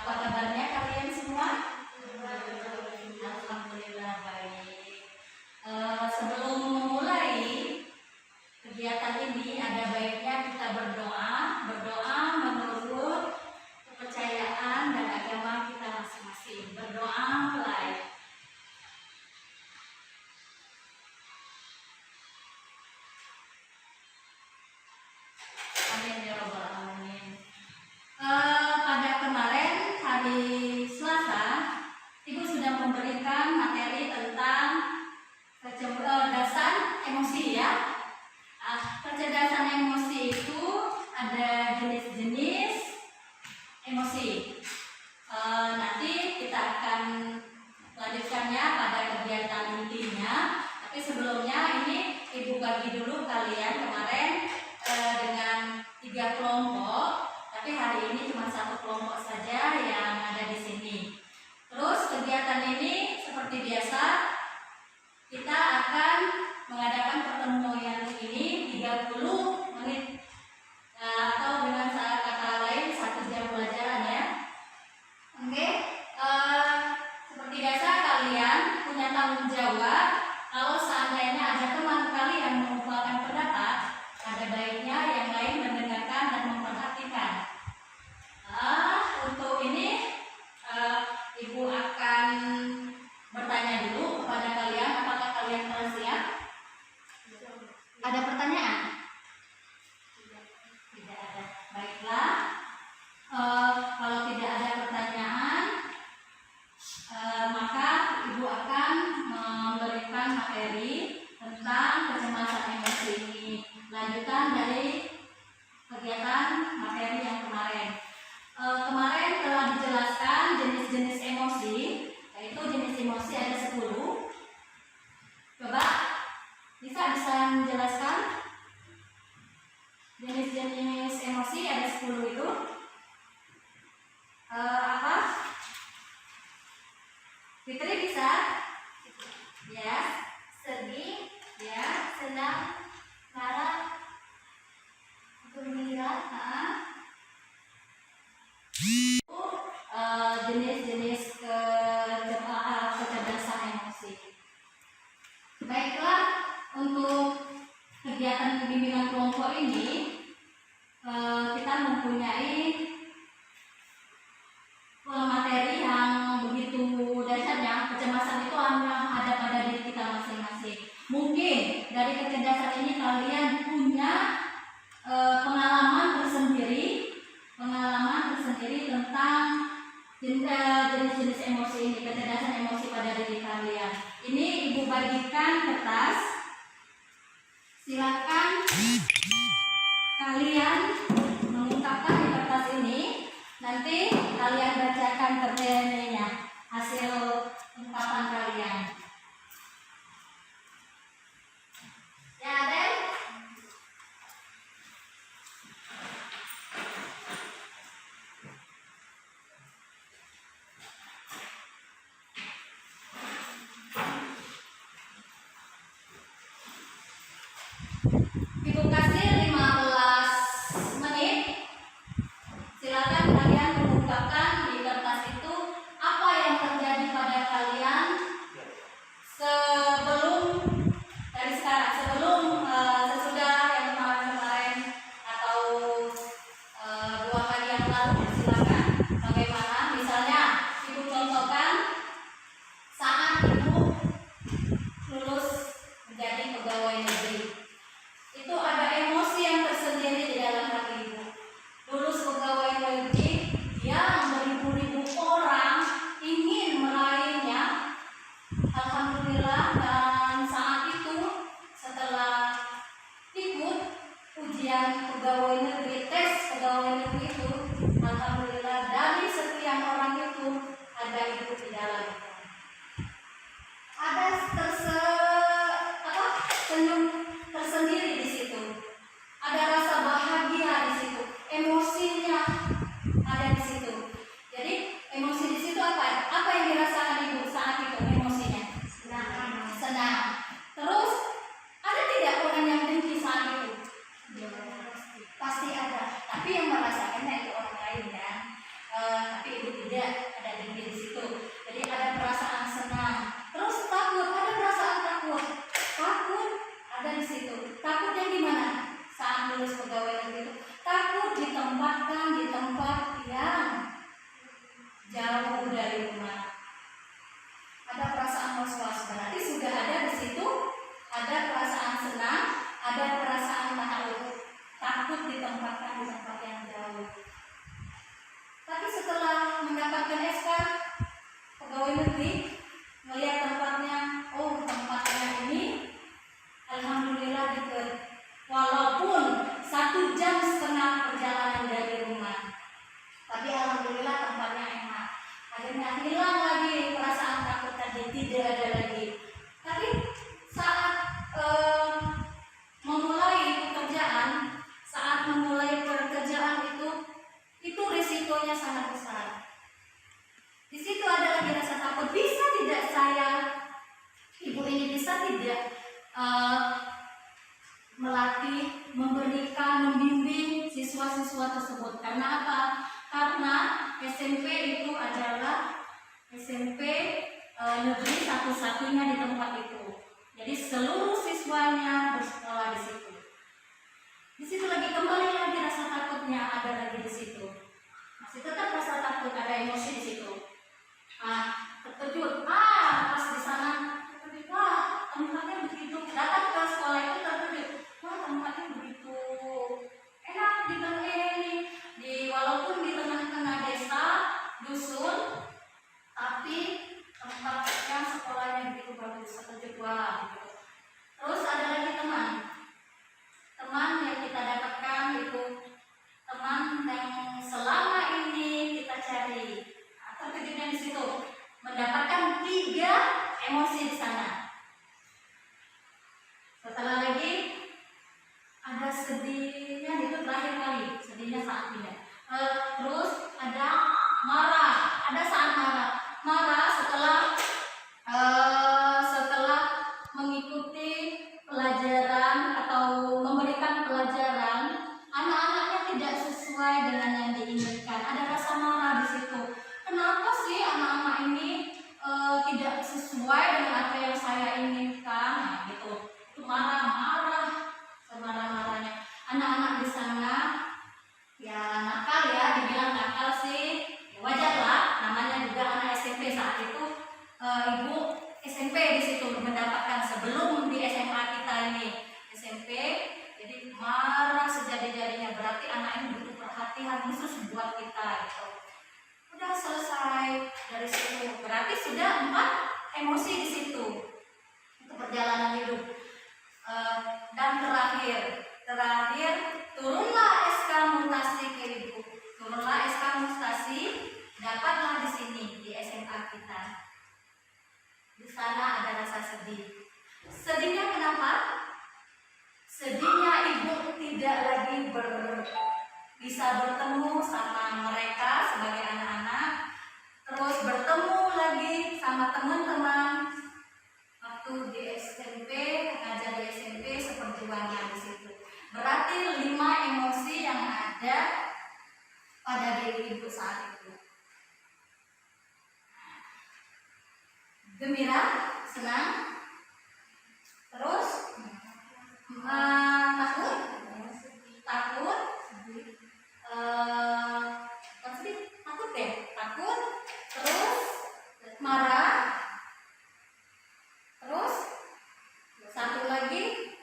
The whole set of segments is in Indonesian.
Apa kabarnya kalian semua? Alhamdulillah baik. Sebelum memulai kegiatan ini, ada baiknya kita berdoa menurut kepercayaan dan agama kita masing-masing. Berdoa mulai. Amin ya rabbal alamin. Pada kemarin hari Selasa, Ibu sudah memberikan materi tentang kecerdasan emosi ya. Kecerdasan emosi itu ada jenis-jenis emosi. Nanti kita akan lanjutkannya pada kegiatan intinya. Tapi sebelumnya ini Ibu bagi dulu kalian kemarin dengan 3 kelompok. Tapi hari ini cuma 1 kelompok saja yang ada di sini. Terus kegiatan ini seperti biasa kita akan mengadakan pertemuan ini 30 menit atau dengan kata lain 1 jam pelajaran ya. Oke, seperti biasa kalian punya tanggung jawab. Kalau seandainya ada teman kalian mengumpulkan pendapat, ada baiknya yang lain mendengarkan dan memperhatikan. Untuk ini Ibu akan bertanya dulu kepada kalian, apakah kalian telah siap? Ada pertanyaan? Tidak ada. Baiklah. Kalau tidak ada pertanyaan, maka Ibu akan memberikan materi tentang kecemasan emosi ini. Lanjutan dari kegiatan materi yang kemarin. Kemarin telah dijelaskan jenis-jenis emosi, yaitu jenis emosi ada 10. Coba bisa menjelaskan jenis-jenis emosi ada 10 itu apa? Fitri bisa? Ya, sedih, ya, senang, marah, gembira, jenis-jenis kecerdasan emosi. Baiklah, untuk kegiatan bimbingan kelompok ini kita mempunyai materi yang begitu dasarnya. Kecemasan itu ada pada diri kita masing-masing. Mungkin dari kecerdasan ini kalian punya pengalaman tersendiri tentang jenis-jenis emosi ini, kecerdasan emosi pada diri kalian. Ini Ibu bagikan kertas. Silakan kalian mengungkapkan di kertas ini. Nanti kalian bacakan kerjanya, hasil ungkapan kalian. Ya, Adel? Ibu kasih 15 menit. Silakan kalian mengungkapkan di kertas itu apa yang terjadi pada kalian sesudah yang kemarin atau 2 hari yang lalu. Silakan bagaimana, misalnya Ibu contohkan saat Ibu lulus menjadi pegawai negeri. Itu ada emosi yang tersendiri di dalam hati Ibu. Lulus pegawai negeri, dia tapi ibu tidak ada di situ. Jadi ada perasaan senang. Terus takut, ada perasaan takut. Takut ada di situ. Takutnya gimana? Saat lulus pegawai negeri itu takut ditempatkan di tempat yang jauh dari rumah. Ada perasaan was-was, berarti sudah ada di situ. Ada perasaan senang, ada perasaan takut ditempatkan di tempat yang jauh. Tapi setelah mendapatkan SK pegawai negeri, melihat tempatnya, oh tempatnya ini alhamdulillah dekat. Walaupun 1,5 jam perjalanan dari rumah, tapi alhamdulillah tempatnya enak. Akhirnya hilang lagi perasaan takut tadi, tidak ada lagi. Tapi saat memulai pekerjaan, itu risikonya sangat besar. Di situ ada lagi rasa takut. Bisa tidak saya, ibu ini bisa tidak melatih, memberikan, membimbing siswa-siswa tersebut? Karena apa? Karena SMP itu adalah SMP negeri satu-satunya di tempat itu. Jadi seluruh siswanya bersekolah di situ. Di situ lagi kembali lagi rasa takutnya ada lagi di situ. Masih tetap rasa takut, ada emosi di situ. Terkejut. Pas di sana terkejut. Tempatnya begitu. Datang ke sekolah itu terkejut. Tempatnya begitu enak di tengah ini. Walaupun di tengah-tengah desa, dusun, tapi tempatnya sekolahnya begitu bagus. Terkejut gitu. Terus ada lagi teman yang kita dapatkan itu teman yang selama ini kita cari. Terkejutnya di situ mendapatkan 3 emosi di sana. Setelah lagi ada sedihnya, itu terakhir kali sedihnya saat pindah. Terus ada marah, ada saat marah setelah mengikuti pelajaran atau memberikan pelajaran, anak-anaknya tidak sesuai dengan yang diinginkan. Ada rasa marah di situ. Kenapa sih anak-anak ini tidak sesuai dengan apa yang saya inginkan? Gitu. Itu marah-marah, semarah-marahnya. Anak-anak di sana ya nakal ya, dibilang nakal sih wajar lah. Namanya juga anak SMP saat itu. Ibu SMP di situ mendapatkan sebelum di SMA kita ini SMP, jadi marah sejadi-jadinya. Berarti anak ini butuh perhatian khusus buat kita gitu. Udah selesai dari situ, berarti sudah 4 emosi di situ. Itu perjalanan hidup. Dan terakhir turunlah SK mutasi ke ibu. Turunlah SK mutasi, dapatlah di sini di SMA kita. Di sana ada rasa sedih. Sedihnya kenapa? Sedihnya ibu tidak lagi bisa bertemu sama mereka sebagai anak-anak, terus bertemu lagi sama teman-teman waktu di SMP, mengajar di SMP, seperjuangan di situ. Berarti 5 emosi yang ada pada diri ibu saat itu. Gembira, senang, terus takut, terus marah, terus satu lagi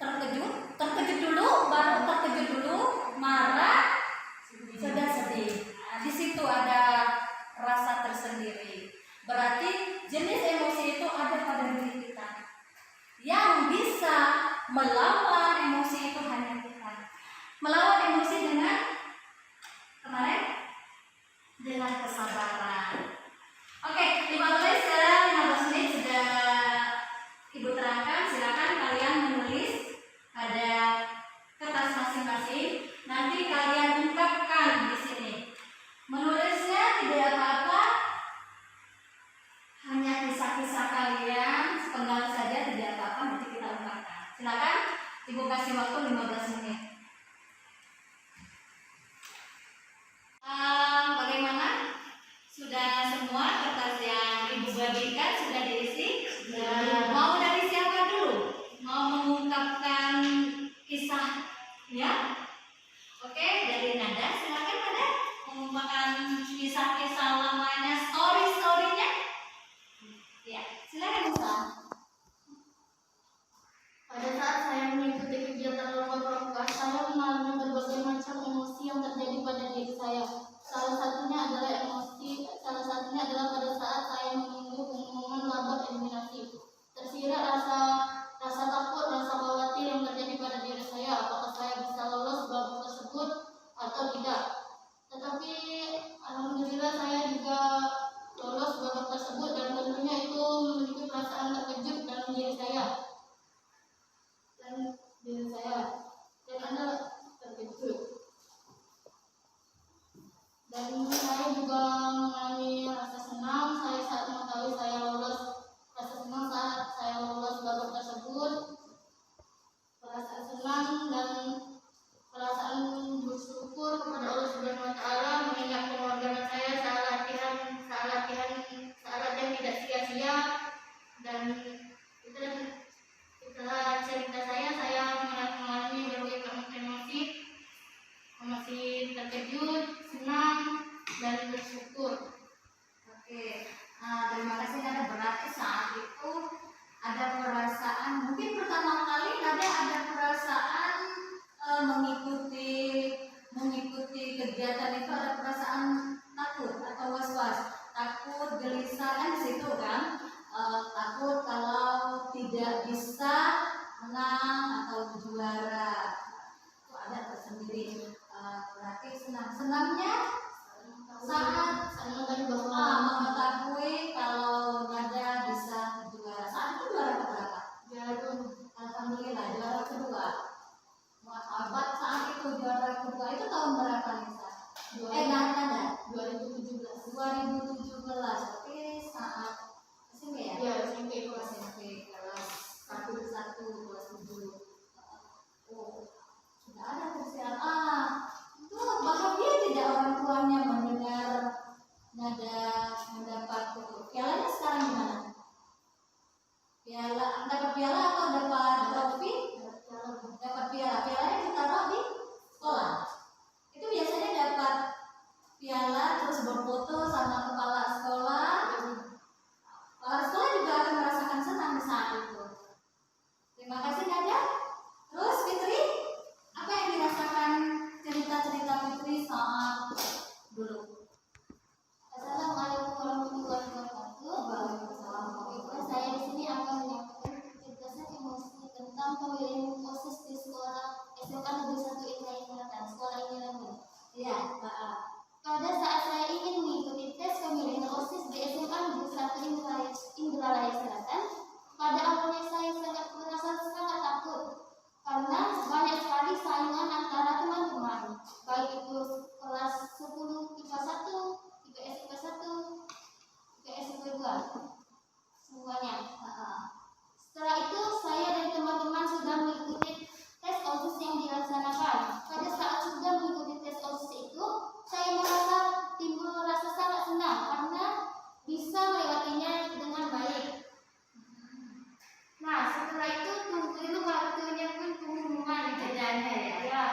terkejut dulu, baru terkejut dulu, marah, sudah sedih. Di situ ada rasa tersendiri. Berarti jenis emosi itu ada pada diri kita. Yang bisa melawan emosi itu hanya kita. Melawan emosi dengan kesabaran. Oke, 15 menit sudah ibu terangkan. Silakan kalian menulis pada kertas masing-masing. Nanti kalian ungkapkan di sini. Menulisnya tidak apa-apa, hanya kisah-kisah kalian sepenggal saja, tidak apa-apa, nanti kita ungkapkan. Silakan, ibu kasih waktu 15 menit. menambahkan kisah-kisah lamanya, story-storynya? Ya, silakan Musa. Pada saat saya mengikuti kegiatan lomba pramuka, saya mengalami berbagai macam emosi yang terjadi pada diri saya. Salah satunya adalah pada saat saya menunggu pengumuman laba eliminasi. Tersirat rasa takut, rasa khawatir yang terjadi pada diri saya, apakah saya bisa lolos babak tersebut atau tidak. Tetapi alhamdulillah saya juga lolos babak tersebut, dan tentunya itu memiliki perasaan terkejut dalam diri saya. Dan Anda terkejut. Dan saya juga mengalami rasa senang saat mengetahui saya lolos. Rasa senang saat saya lolos babak tersebut, perasaan senang dan perasaan bersyukur kepada Allah Subhanahu wa taala mengingat pengorbanan saya saat latihan tidak sia-sia. Dan setelah cerita saya mengalami berbagai emosi terkejut, senang, dan bersyukur. Oke, terima kasih Nada. Berarti saat itu ada perasaan, mungkin pertama kali Nada ada perasaan mengikuti kegiatan itu, ada perasaan takut atau was-was, takut, gelisah kan di situ kan, takut kalau tidak bisa menang atau juara, itu ada tersendiri. Berarti senangnya saat mengetahui kalau Nada bisa juara. Saat itu juara berapa? Alhamdulillah juara kedua. Abad saat itu juara kedua itu tahun berapa Nisa? Nada 2017. 2017. Oke, saat SMP ya? Ya, SMP kelas 1 kelas 7. Oh, sudah ada persiapan. Itu bahagia tidak orang tuanya mendengar Nada mendapat pialanya sekarang gimana? Dapat piala atau dapat trofi? Dapat piala. Pialanya ditaruh di sekolah. Itu biasanya dapat piala terus berfoto sama kepala sekolah. Kepala sekolah juga akan merasakan senang di saat itu. Terima kasih Nada. Terus Fitri, apa yang dirasakan cerita-cerita Fitri saat dulu? Assalamualaikum warahmatullahi wabarakatuh. Waalaikumsalam. Saya di sini akan menyampaikan cerita emosi tentang pemilihan OSIS di sekolah SMA Negeri 1 Indralaya Selatan, sekolah Indralaya. Iya, Pada saat saya ingin mengikuti tes pemilihan OSIS di SMA Negeri 1 Indralaya Selatan, pada awalnya saya merasa sangat takut karena banyak sekali saingan antara teman-teman, baik itu kelas 10 IPA 1, IPS IPA 1, IPS IPA 2, semuanya. Setelah itu saya dan teman-teman sudah mengikuti tes OSIS yang dilaksanakan. Pada saat sudah mengikuti tes OSIS itu, saya merasa timbul rasa sangat senang karena bisa melewatinya dengan baik. Nah, setelah itu tunggu waktunya pun pengumuman kerjanya ya.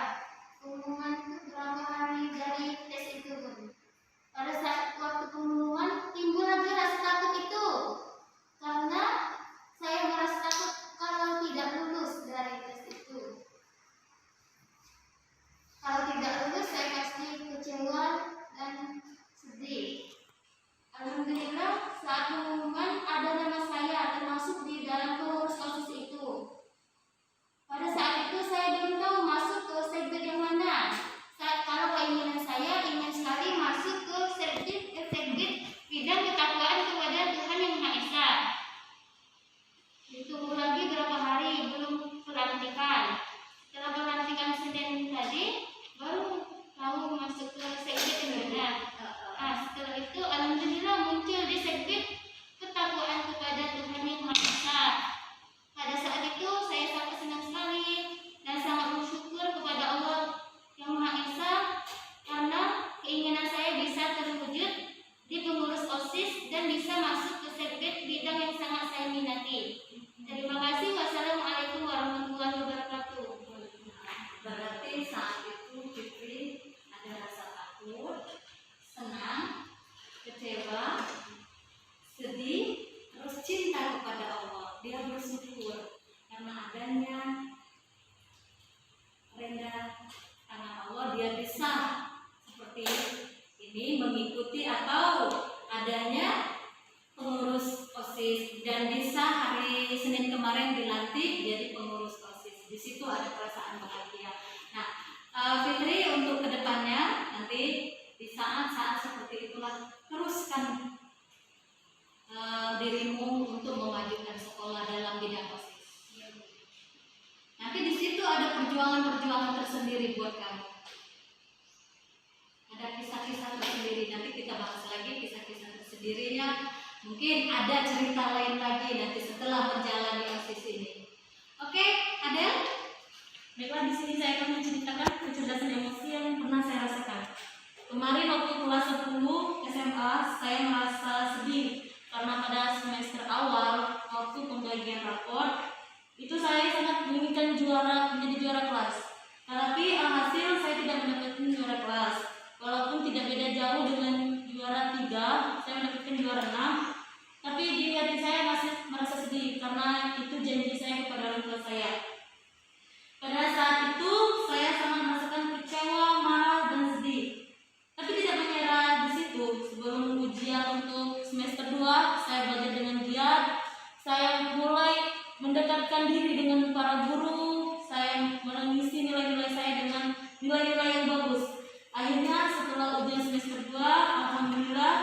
Pengumuman itu berapa hari dari tes itu pun. Pada saat waktu pengumuman timbul lagi rasa takut itu karena saya merasa takut kalau tidak lulus dari tes itu. Kalau tidak lulus saya pasti kecewa dan sedih. Alhamdulillah saat pengumuman ada nama saya termasuk di dalam pengurus OSIS itu. Pada saat itu saya belum tahu masuk ke segmen yang mana. Kalau keinginan saya ingin sekali masuk ke segmen bidang ketakwaan kepada Tuhan Yang Maha Esa. Ditunggu lagi berapa hari belum pelantikan. Setelah pelantikan Senin tadi baru tahu masuk ke segmen yang mana. Nah, setelah itu alhamdulillah muncul di segmen ketakwaan kepada Tuhan Yang Maha Esa. Pada saat itu saya sangat senang sekali dan sangat bersyukur kepada Allah Yang Maha Esa karena keinginan saya bisa terwujud di pengurus OSIS dan bisa masuk ke segmen bidang yang sangat saya minati. Terima kasih. Wassalamualaikum warahmatullahi wabarakatuh. Berarti saat itu Fitri ada rasa takut, kecewa, sedih, terus cinta kepada Allah. Dia bersyukur karena adanya rendah tangan Allah, dia bisa seperti ini mengikuti atau adanya pengurus OSIS, dan bisa hari Senin kemarin dilantik jadi pengurus OSIS. Di situ ada perasaan bahagia. Nah, Fitri untuk kedepannya nanti di saat-saat seperti itulah teruskan dirimu untuk memajukan sekolah dalam bidang OSIS. Nanti di situ ada perjuangan-perjuangan tersendiri buat kamu. Ada kisah-kisah tersendiri. Nanti kita bahas lagi kisah-kisah tersendirinya. Mungkin ada cerita lain lagi nanti setelah menjalani OSIS ini. Oke, Adel? Baiklah, di sini saya akan menceritakan kecerdasan emosi yang pernah saya rasakan. Kemarin waktu kelas 10 SMA, saya merasa sedih karena pada semester awal waktu pembagian rapor itu saya sangat menginginkan menjadi juara kelas. Tetapi hasil saya tidak mendapatkan juara kelas. Walaupun tidak beda jauh dengan juara 3, saya mendapatkan juara 6. Tapi di hati saya masih merasa sedih karena itu janji saya kepada orang tua saya. Pada saat itu saya sangat merasakan kecewa, marah, dan sedih. Tapi tidak menyerah di situ. Sebelum ujian untuk semester 2, saya belajar dengan giat. Saya mulai mendekatkan diri dengan para guru. Saya mengisi nilai-nilai saya dengan nilai-nilai yang bagus. Akhirnya setelah ujian semester 2, alhamdulillah,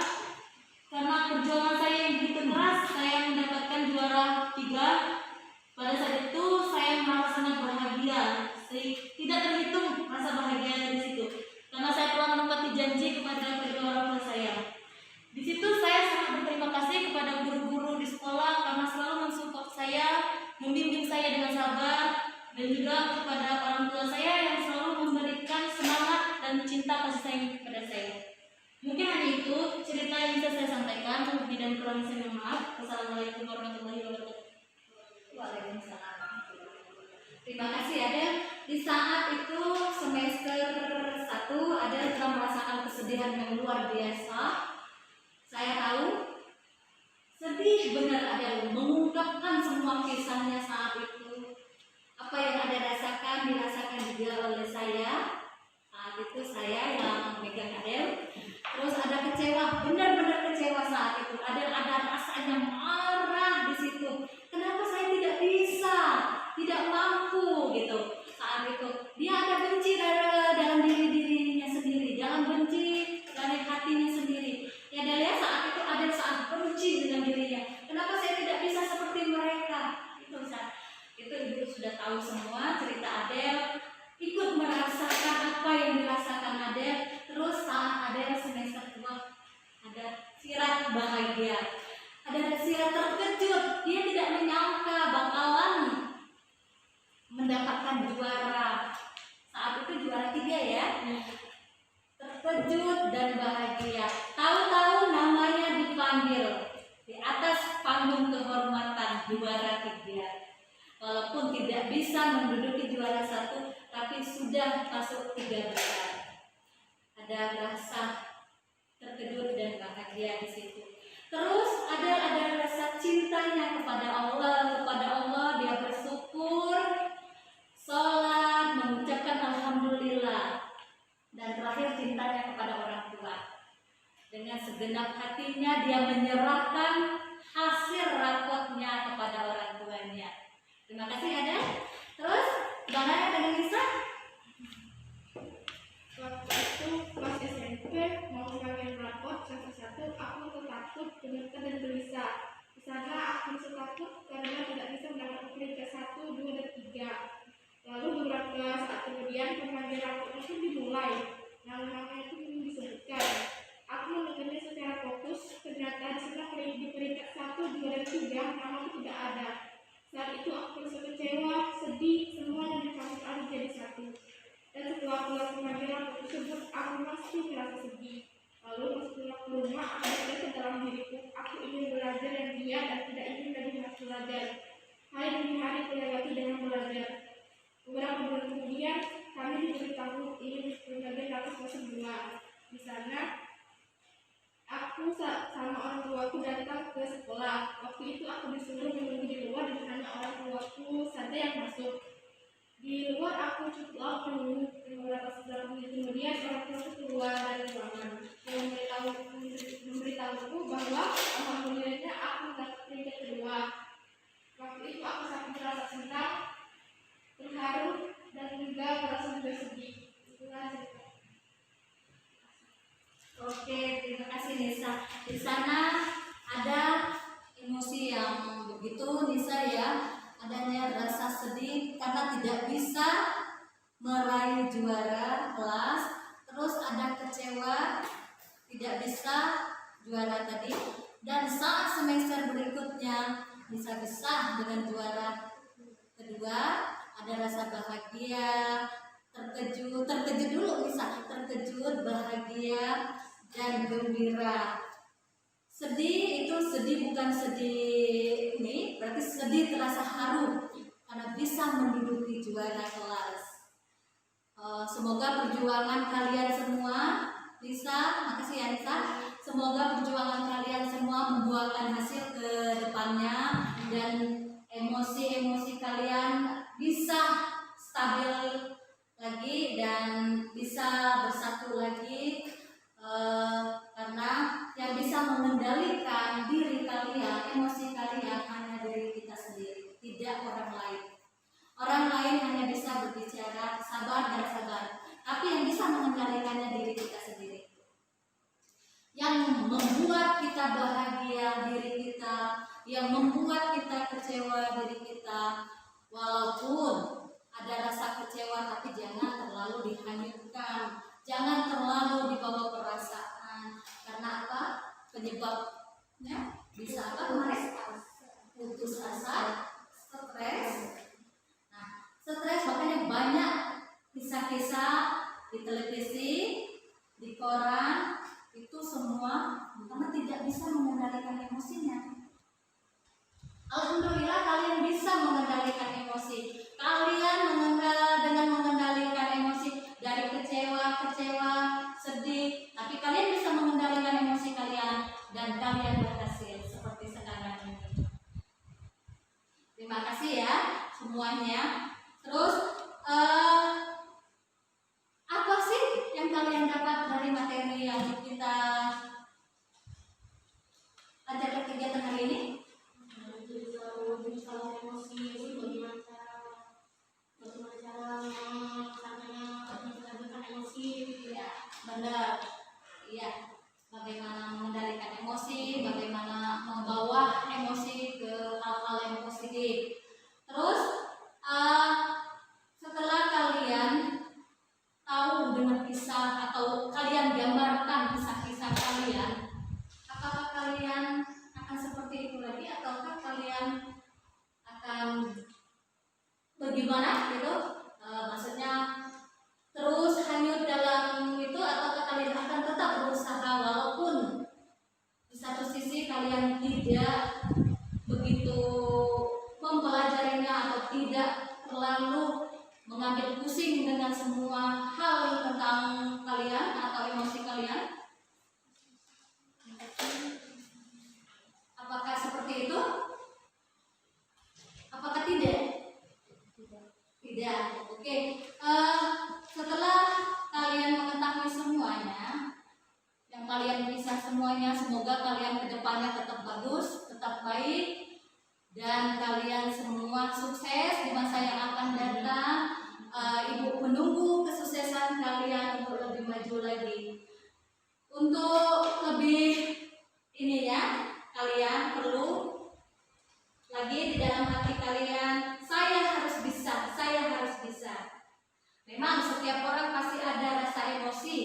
karena perjuangan saya yang begitu keras, saya mendapatkan juara 3. Pada saat itu saya merasa sangat bahagia. Tidak terhitung rasa bahagia di situ, karena saya telah menepati janji kepada kedua orang tua saya. Di situ saya sangat berterima kasih kepada guru-guru di sekolah karena selalu mensupport saya, membimbing saya dengan sabar, dan juga kepada orang tua saya yang selalu memberikan semangat dan cinta kasih sayang kepada saya. Mungkin hanya itu cerita yang bisa saya sampaikan. Lebih dan kurang saya mohon maaf. Wassalamualaikum warahmatullahi wabarakatuh. Waalaikumsalam. Terima kasih Adel. Di saat itu semester 1 Adel telah merasakan kesedihan yang luar biasa. Saya tahu sedih benar Adel mengungkapkan semua kisahnya saat itu. Apa yang Adel rasakan dirasakan juga oleh saya. Saat itu saya yang megang Adel. Terus ada kecewa, benar-benar kecewa saat itu. Ada rasanya marah di situ. Kenapa saya tidak bisa, tidak mampu gitu. Saat itu dia ada benci dalam dirinya sendiri. Jangan benci dari hatinya sendiri. Ya Adel ya, saat itu ada saat benci dengan dirinya. Kenapa saya tidak bisa seperti mereka? Itu ibu sudah tahu semua cerita Adel. Ikut merasakan apa yang dirasakan Adel. Terus saat Adel semester 2 ada sirat bahagia, ada sirat terkejut. Dia tidak menyangka bakalan mendapatkan juara. Saat itu juara 3 ya. Terkejut dan bahagia. Tahu-tahu namanya dipanggil di atas panggung kehormatan juara 3. Walaupun tidak bisa menduduki juara 1, tapi sudah masuk 3 besar. Ada rasa terkejut dan bahagia di situ. Terus ada rasa cintanya kepada Allah, dia bersyukur, sholat, mengucapkan alhamdulillah, dan terakhir cintanya kepada orang tua. Dengan segenap hatinya dia menyerahkan hasil rapotnya kepada orang tuanya. Terima kasih Ada. Terus bagaimana dengan Lisa? Waktu itu kelas SMP mau mengambil rapot semester 1, aku takut gemetar dan gelisah. Di sana aku merasa takut karena tidak bisa mendapatkan peringkat 1, 2, dan 3. Lalu beberapa saat kemudian pemanggilan rapot itu dimulai. Nama-nama itu belum disebutkan. Aku mendengarnya secara fokus. Ternyata di sana di peringkat 1, 2, dan 3 nama itu tidak ada. Saat itu aku merasa kecewa, sedih, semuanya dicampur aduk jadi satu. Dan setelah keluar pemanggilan rapot tersebut, aku masih merasa sedih. Lalu setelah ke rumah, aku berkata dalam diriku, aku ingin belajar yang giat dan tidak ingin lagi harus belajar. Hari demi hari kelewati dengan belajar. Beberapa bulan kemudian, kami diberitahu ingin mengambil rapot semester 2. Di sana, aku saat orang tuaku datang ke sekolah. Waktu itu aku disuruh menunggu di luar dan hanya orang tuaku saja yang masuk. Di luar aku cukup lama menunggu. Beberapa menit kemudian orang tuaku keluar dari ruangan dan memberitahuku bahwa alhamdulillahnya aku mendapat peringkat kedua. Waktu itu aku sangat merasa senang, terharu, dan juga merasa juga sedih. Itulah cerita. Oke, terima kasih Nisa. Di sana ada emosi yang begitu Nisa ya, adanya rasa sedih karena tidak bisa meraih juara kelas, terus ada kecewa tidak bisa juara tadi, dan saat semester berikutnya bisa dengan juara kedua, ada rasa bahagia, terkejut dulu bisa, terkejut, bahagia, dan gembira. Sedih itu sedih bukan sedih ini, berarti sedih terasa haru karena bisa menduduki juara kelas. Semoga perjuangan kalian semua bisa, makasih ya Nisa. Semoga perjuangan kalian semua membuahkan hasil ke depannya dan emosi-emosi kalian bisa stabil lagi dan bisa bersatu lagi, karena yang bisa mengendalikan diri kalian, emosi kalian hanya diri kita sendiri, tidak orang lain. Orang lain hanya bisa berbicara sabar dan sabar, tapi yang bisa mengendalikannya diri kita sendiri. Yang membuat kita bahagia diri kita, yang membuat kita kecewa diri kita. Walaupun ada rasa kecewa, tapi jangan terlalu dihanyutkan, jangan terlalu dibawa perasaan. Karena apa? Penyebabnya bisa apa kemarin? Putus asa, stres. Stres, makanya banyak kisah-kisah di televisi, di koran, itu semua karena tidak bisa mengendalikan emosinya. Alhamdulillah kalian bisa mengendalikan emosi. Kalian dengan mengendalikan emosi dari kecewa, sedih, tapi kalian bisa mengendalikan emosi kalian dan kalian berhasil seperti sekarang ini. Terima kasih ya semuanya. Terus apa sih yang kalian dapat dari materi yang kita ajarkan kegiatan hari ini? Emosi, bagaimana cara mengendalikan emosi, Ya, benar. Iya, bagaimana mengendalikan emosi, bagaimana membawa emosi ke hal-hal yang positif. Terus setelah kalian tahu dengan kisah atau kalian gambarkan kisah-kisah kalian, apakah kalian akan seperti itu lagi ataukah kalian akan bagaimana gitu? Maksudnya terus hanyut dalam itu ataukah kalian akan tetap berusaha walaupun di satu sisi kalian tidak begitu mempelajarinya atau tidak terlalu mengambil pusing dengan semua hal tentang kalian atau emosi kalian? Apakah seperti itu? Apakah tidak? Tidak. Oke. Setelah kalian mengetahui semuanya, yang kalian bisa semuanya, semoga kalian kedepannya tetap bagus, tetap baik, dan kalian semua sukses di masa yang akan datang. Ibu menunggu kesuksesan kalian untuk lebih maju lagi. Untuk lebih ini ya, kalian perlu lagi di dalam hati kalian, saya harus bisa, saya harus bisa. Memang setiap orang pasti ada rasa emosi,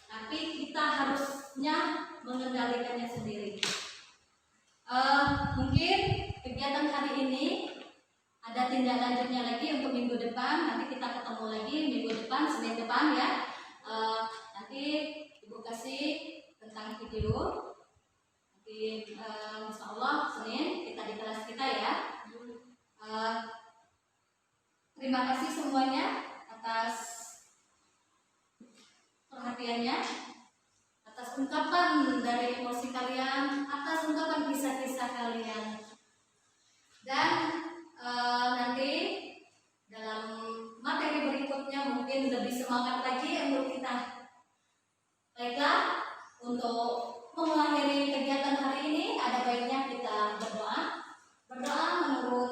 tapi kita harusnya mengendalikannya sendiri. Mungkin kegiatan hari ini ada tindak lanjutnya lagi untuk minggu depan. Nanti kita ketemu lagi minggu depan, Senin depan ya. Nanti Ibu kasih tentang video. Nanti insya Allah Senin kita di kelas kita ya. Terima kasih semuanya atas perhatiannya, atas ungkapan dari emosi kalian, atas ungkapan kisah-kisah kalian. Dan nanti dalam materi berikutnya mungkin lebih semangat lagi untuk kita. Baiklah, untuk mengakhiri kegiatan hari ini ada baiknya kita berdoa. Berdoa menurut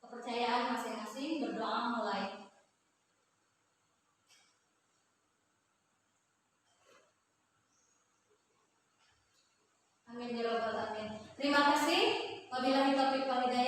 kepercayaan masing-masing. Berdoa mulai. Amin ya rabbal alamin. Terima kasih. Wabillahi taufiq wal hidayah.